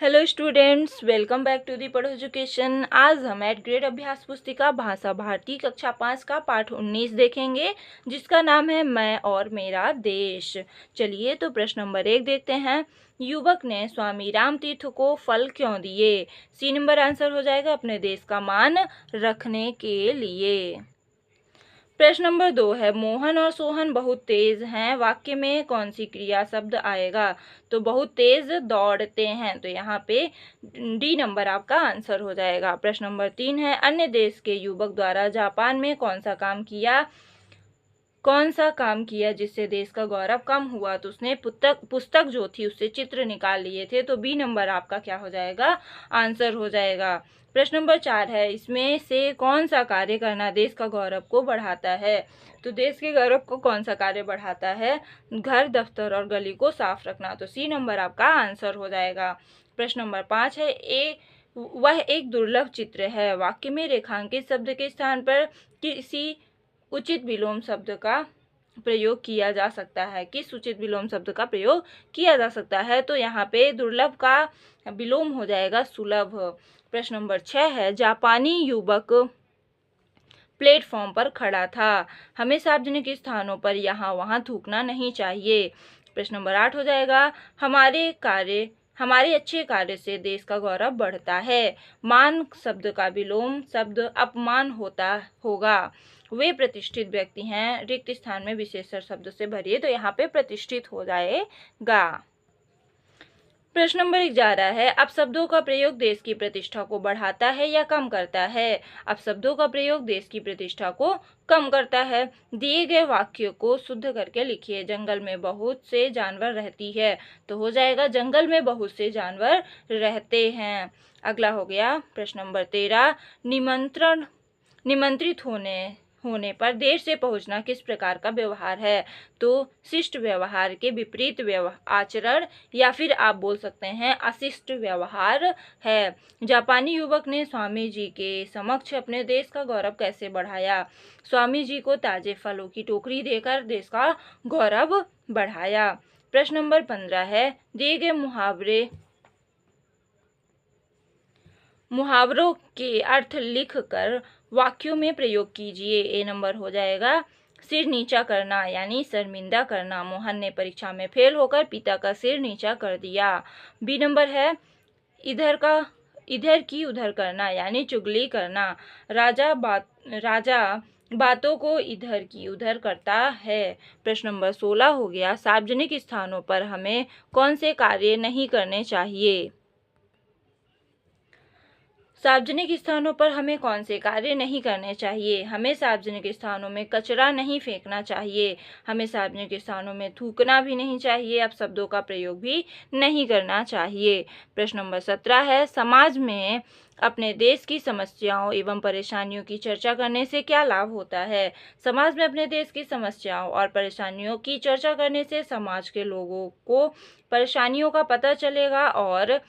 Hello students, welcome back to the Padho education. आज हम eight grade अभ्यास पुस्तिका भाषा भारती कक्षा 5 का पाठ 19 देखेंगे, जिसका नाम है मैं और मेरा देश। चलिए तो प्रश्न नंबर 1 देखते हैं। युवक ने स्वामी राम तीर्थ को फल क्यों दिए? सी नंबर आंसर हो जाएगा अपने देश का मान रखने के लिए। प्रश्न नंबर 2 है, मोहन और सोहन बहुत तेज हैं, वाक्य में कौन सी क्रिया शब्द आएगा? तो बहुत तेज दौड़ते हैं, तो यहाँ पे डी नंबर आपका आंसर हो जाएगा। प्रश्न नंबर 3 है, अन्य देश के युवक द्वारा जापान में कौन सा काम किया जिससे देश का गौरव कम हुआ? तो उसने पुस्तक जो थी उससे चित्र निकाल लिए थे, तो बी नंबर आपका क्या हो जाएगा? आंसर हो जाएगा। प्रश्न नंबर 4 है, इसमें से कौन सा कार्य करना देश का गौरव को बढ़ाता है? तो देश के गौरव को कौन सा कार्य बढ़ाता है? घर, दफ्तर और गली को साफ रखना, तो सी नंबर आपका आंसर हो जाएगा। प्रश्न नंबर 5 है, वह एक दुर्लभ चित्र है, वाक्य में रेखांकित शब्द के स्थान पर किसी उचित विलोम शब्द का प्रयोग किया जा सकता है। किस उचित विलोम शब्द का प्रयोग किया जा सकता है? तो यहाँ पे दुर्लभ का विलोम हो जाएगा सुलभ। प्रश्न नंबर 6 है, जापानी युवक प्लेटफॉर्म पर खड़ा था, हमें सार्वजनिक स्थानों पर यहाँ वहाँ थूकना नहीं चाहिए। प्रश्न नंबर 8 हो जाएगा, हमारे अच्छे कार्य से देश का गौरव बढ़ता है, मान शब्द का विलोम शब्द अपमान होगा, वे प्रतिष्ठित व्यक्ति हैं, रिक्त स्थान में विशेषण शब्द से भरिए, तो यहाँ पे प्रतिष्ठित हो जाएगा। प्रश्न नंबर 11 है, अपशब्दों का प्रयोग देश की प्रतिष्ठा को बढ़ाता है या कम करता है? अपशब्दों का प्रयोग देश की प्रतिष्ठा को कम करता है। दिए गए वाक्य को शुद्ध करके लिखिए। जंगल में बहुत से जानवर रहती है, तो हो जाएगा जंगल में बहुत से जानवर रहते हैं। अगला हो गया प्रश्न नंबर 13, निमंत्रित होने पर देर से पहुंचना किस प्रकार का व्यवहार है? तो शिष्ट व्यवहार के विपरीत आचरण, या फिर आप बोल सकते हैं अशिष्ट व्यवहार है। जापानी युवक ने स्वामी जी के समक्ष अपने देश का गौरव कैसे बढ़ाया? स्वामी जी को ताजे फलों की टोकरी देकर देश का गौरव बढ़ाया। प्रश्न नंबर 15 है, दिए गए मुहावरों के अर्थ लिखकर वाक्यों में प्रयोग कीजिए। ए नंबर हो जाएगा सिर नीचा करना यानी शर्मिंदा करना, मोहन ने परीक्षा में फेल होकर पिता का सिर नीचा कर दिया। बी नंबर है इधर की उधर करना यानी चुगली करना, राजा बातों को इधर की उधर करता है। प्रश्न नंबर 16 हो गया, सार्वजनिक स्थानों पर हमें कौन से कार्य नहीं करने चाहिए? सार्वजनिक स्थानों पर हमें कौन से कार्य नहीं करने चाहिए? हमें सार्वजनिक स्थानों में कचरा नहीं फेंकना चाहिए, हमें सार्वजनिक स्थानों में थूकना भी नहीं चाहिए, अपशब्दों का प्रयोग भी नहीं करना चाहिए। प्रश्न नंबर 17 है, समाज में अपने देश की समस्याओं एवं परेशानियों की चर्चा करने से क्या लाभ होता है? समाज में अपने देश की समस्याओं और परेशानियों की चर्चा करने से समाज के लोगों को परेशानियों का पता चलेगा और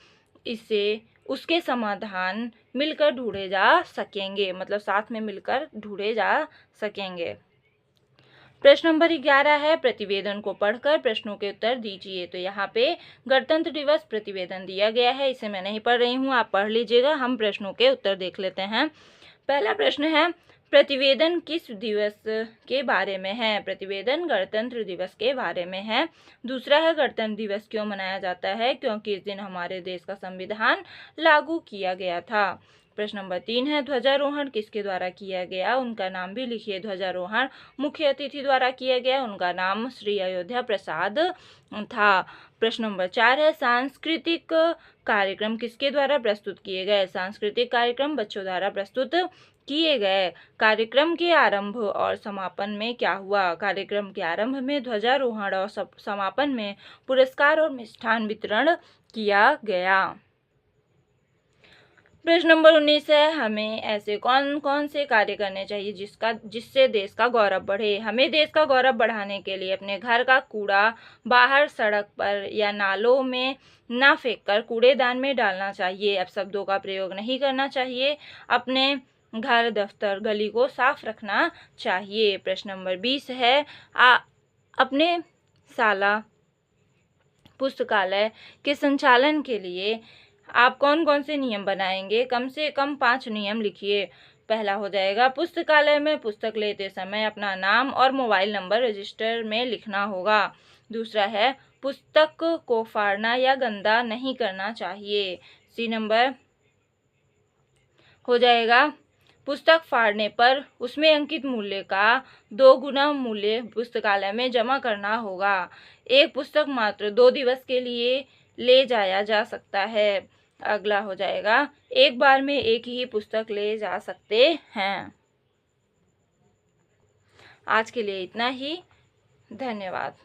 इससे उसके समाधान मिलकर ढूंढे जा सकेंगे, मतलब साथ में मिलकर ढूंढे जा सकेंगे। प्रश्न नंबर 11 है, प्रतिवेदन को पढ़कर प्रश्नों के उत्तर दीजिए। तो यहाँ पे गणतंत्र दिवस प्रतिवेदन दिया गया है, इसे मैं नहीं पढ़ रही हूँ, आप पढ़ लीजिएगा। हम प्रश्नों के उत्तर देख लेते हैं। पहला प्रश्न है, प्रतिवेदन किस दिवस के बारे में है? प्रतिवेदन गणतंत्र दिवस के बारे में है। दूसरा है, गणतंत्र दिवस क्यों मनाया जाता है? क्योंकि इस दिन हमारे देश का संविधान लागू किया गया था। प्रश्न नंबर 3 है, ध्वजारोहण किसके द्वारा किया गया? उनका नाम भी लिखिए। ध्वजारोहण मुख्य अतिथि द्वारा किया गया, उनका नाम श्री अयोध्या प्रसाद था। प्रश्न नंबर 4 है, सांस्कृतिक कार्यक्रम किसके द्वारा प्रस्तुत किए गए? सांस्कृतिक कार्यक्रम बच्चों द्वारा प्रस्तुत किए गए। कार्यक्रम के आरंभ और समापन में क्या हुआ? कार्यक्रम के आरंभ में ध्वजारोहण और समापन में पुरस्कार और मिष्ठान वितरण किया गया। प्रश्न नंबर 19 है, हमें ऐसे कौन कौन से कार्य करने चाहिए जिससे देश का गौरव बढ़े? हमें देश का गौरव बढ़ाने के लिए अपने घर का कूड़ा बाहर सड़क पर या नालों में ना फेंककर कूड़ेदान में डालना चाहिए, अपशब्दों का प्रयोग नहीं करना चाहिए, अपने घर, दफ्तर, गली को साफ रखना चाहिए। प्रश्न नंबर 20 है, अपने शाला पुस्तकालय के संचालन के लिए आप कौन कौन से नियम बनाएंगे? कम से कम 5 नियम लिखिए। पहला हो जाएगा, पुस्तकालय में पुस्तक लेते समय अपना नाम और मोबाइल नंबर रजिस्टर में लिखना होगा। दूसरा है, पुस्तक को फाड़ना या गंदा नहीं करना चाहिए। सी नंबर हो जाएगा, पुस्तक फाड़ने पर उसमें अंकित मूल्य का 2 गुना मूल्य पुस्तकालय में जमा करना होगा। एक पुस्तक मात्र 2 दिवस के लिए ले जाया जा सकता है। अगला हो जाएगा, एक बार में एक ही पुस्तक ले जा सकते हैं। आज के लिए इतना ही। धन्यवाद।